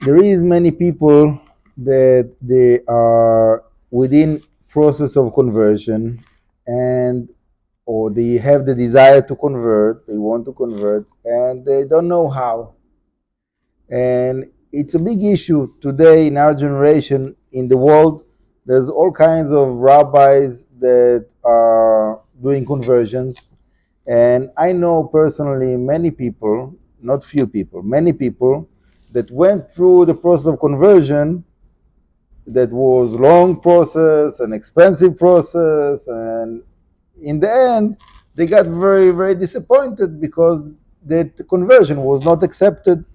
there is many people that they are within process of conversion, and or they have the desire to convert, they want to convert, and they don't know how. And it's a big issue today in our generation in the world. There's all kinds of rabbis that are doing conversions, and I know personally many people, not few people, many people that went through the process of conversion. That was long process, an expensive process, and in the end they got very, very disappointed because the conversion was not accepted.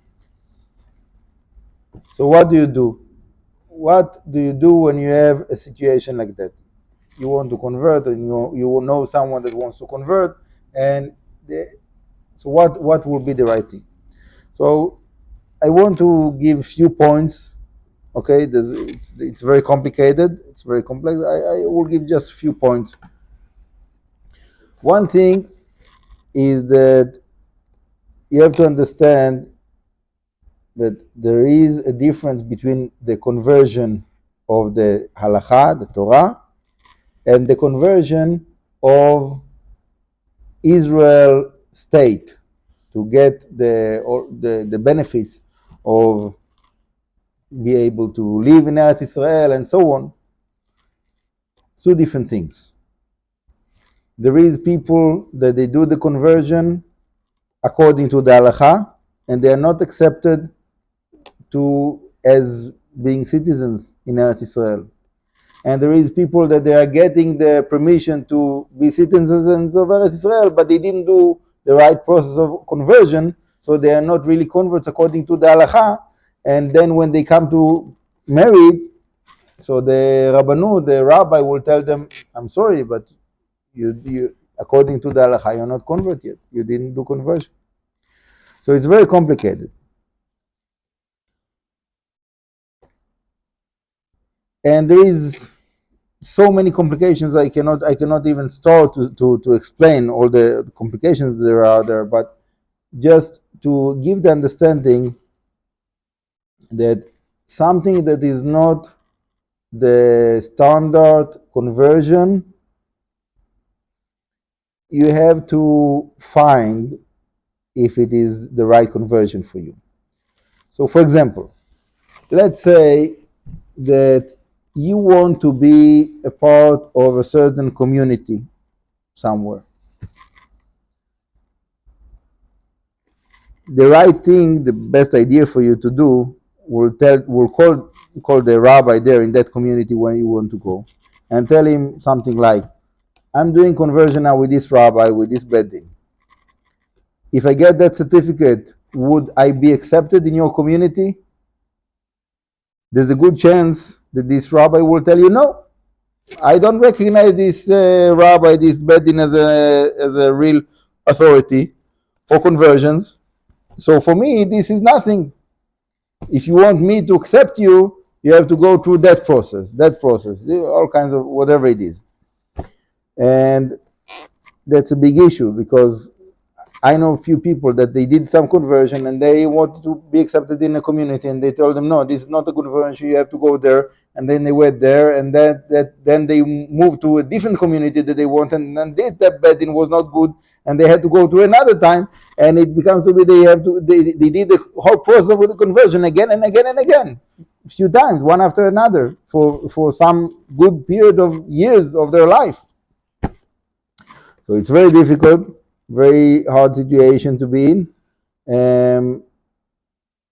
So what do you do? What do you do when you have a situation like that? You want to convert, and you know someone that wants to convert, and so what will be the right thing? So I want to give few points. Okay, it's very complicated. It's very complex. I will give just a few points. One thing is that you have to understand that there is a difference between the conversion of the halacha, the Torah, and the conversion of Israel state to get the benefits of be able to live in Eretz Israel and so on. Two different things. There is people that they do the conversion according to the halacha, and they are not accepted to as being citizens in Eretz Israel. And there is people that they are getting the permission to be citizens of Eretz Israel, but they didn't do the right process of conversion, so they are not really converts according to the halacha. And then when they come to marry, so the Rabbanu, the rabbi, will tell them, I'm sorry, but you according to the halacha, you're not convert yet. You didn't do conversion. So it's very complicated. And there is so many complications. I cannot even start to explain all the complications there are there, but just to give the understanding that something that is not the standard conversion, you have to find if it is the right conversion for you. So for example, let's say that you want to be a part of a certain community somewhere. The right thing, the best idea for you to do will call the rabbi there in that community where you want to go, and tell him something like, I'm doing conversion now with this rabbi, with this bedding. If I get that certificate, would I be accepted in your community? There's a good chance that this rabbi will tell you, no, I don't recognize this rabbi, this bedding as a real authority for conversions. So for me, this is nothing. If you want me to accept you, you have to go through that process, all kinds of whatever it is. And that's a big issue, because I know a few people that they did some conversion and they wanted to be accepted in a community, and they told them, no, this is not a conversion, you have to go there. And then they went there, and then they moved to a different community that they wanted, and then that bedding was not good, and they had to go to another time, and it becomes to be they did the whole process of the conversion again and again and again, a few times, one after another, for some good period of years of their life. So it's very difficult, very hard situation to be in.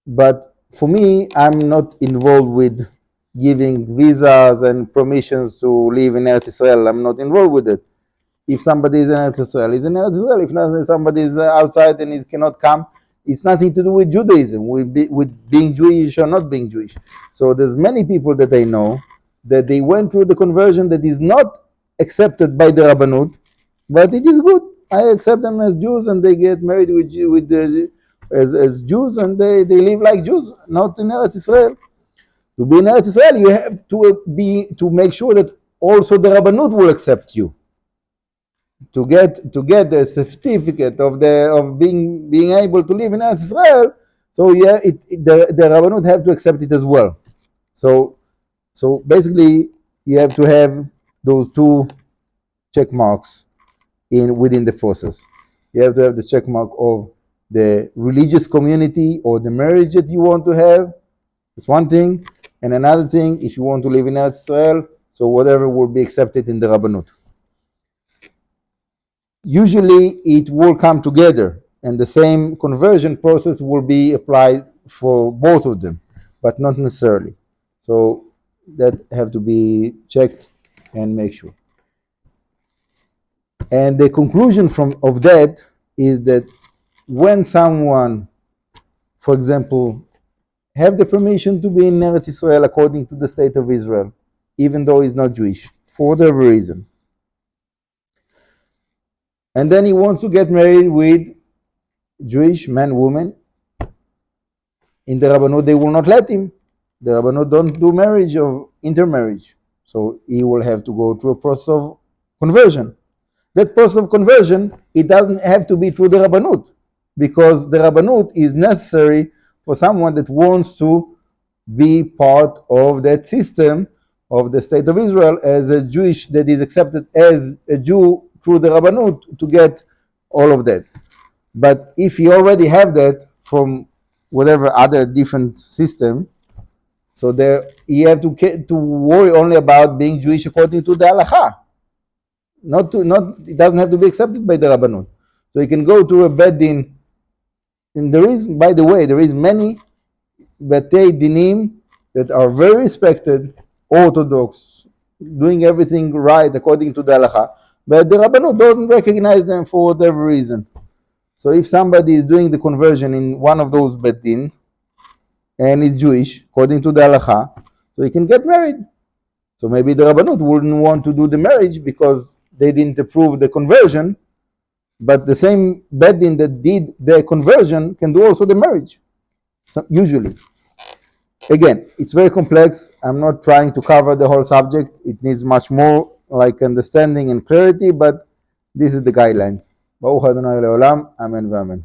But for me, I'm not involved with giving visas and permissions to live in Eretz Israel. I'm not involved with it. If somebody is in Eretz Israel, he's in Eretz Israel. If not, somebody is outside and he cannot come, it's nothing to do with Judaism, with being Jewish or not being Jewish. So there's many people that I know that they went through the conversion that is not accepted by the Rabbanut, but it is good. I accept them as Jews, and they get married as Jews, and they live like Jews, not in Eretz Israel. To be in Eretz Israel, you have to make sure that also the Rabbanut will accept you. To get the certificate of being able to live in Eretz Israel, So yeah, the Rabbanut have to accept it as well. So basically, you have to have those two check marks within the process. You have to have the check mark of the religious community or the marriage that you want to have. That's one thing. And another thing, if you want to live in Eretz Israel, so whatever will be accepted in the Rabbanut. Usually it will come together, and the same conversion process will be applied for both of them, but not necessarily. So that have to be checked and make sure. And the conclusion of that is that when someone, for example, have the permission to be in Eretz Israel according to the state of Israel, even though he's not Jewish, for whatever reason, and then he wants to get married with Jewish man, woman, in the Rabbanut they will not let him. The Rabbanut don't do marriage or intermarriage, so he will have to go through a process of conversion. That process of conversion, it doesn't have to be through the Rabbanut, because the Rabbanut is necessary for someone that wants to be part of that system of the state of Israel as a Jewish that is accepted as a Jew through the Rabbanut to get all of that. But if you already have that from whatever other different system, so there you have to worry only about being Jewish according to the halacha. It doesn't have to be accepted by the Rabbanut. So you can go to a Beit Din, and there is many Betei Dinim that are very respected, orthodox, doing everything right according to the halacha, but the Rabbanut doesn't recognize them for whatever reason. So if somebody is doing the conversion in one of those Beit Din and is Jewish according to the halacha, so he can get married. So maybe the Rabbanut wouldn't want to do the marriage because they didn't approve the conversion, but the same Beit Din that did the conversion can do also the marriage. So usually. Again, it's very complex. I'm not trying to cover the whole subject. It needs much more like understanding and clarity, but this is the guidelines. Baruch Adonai Leolam. Amen v'amen.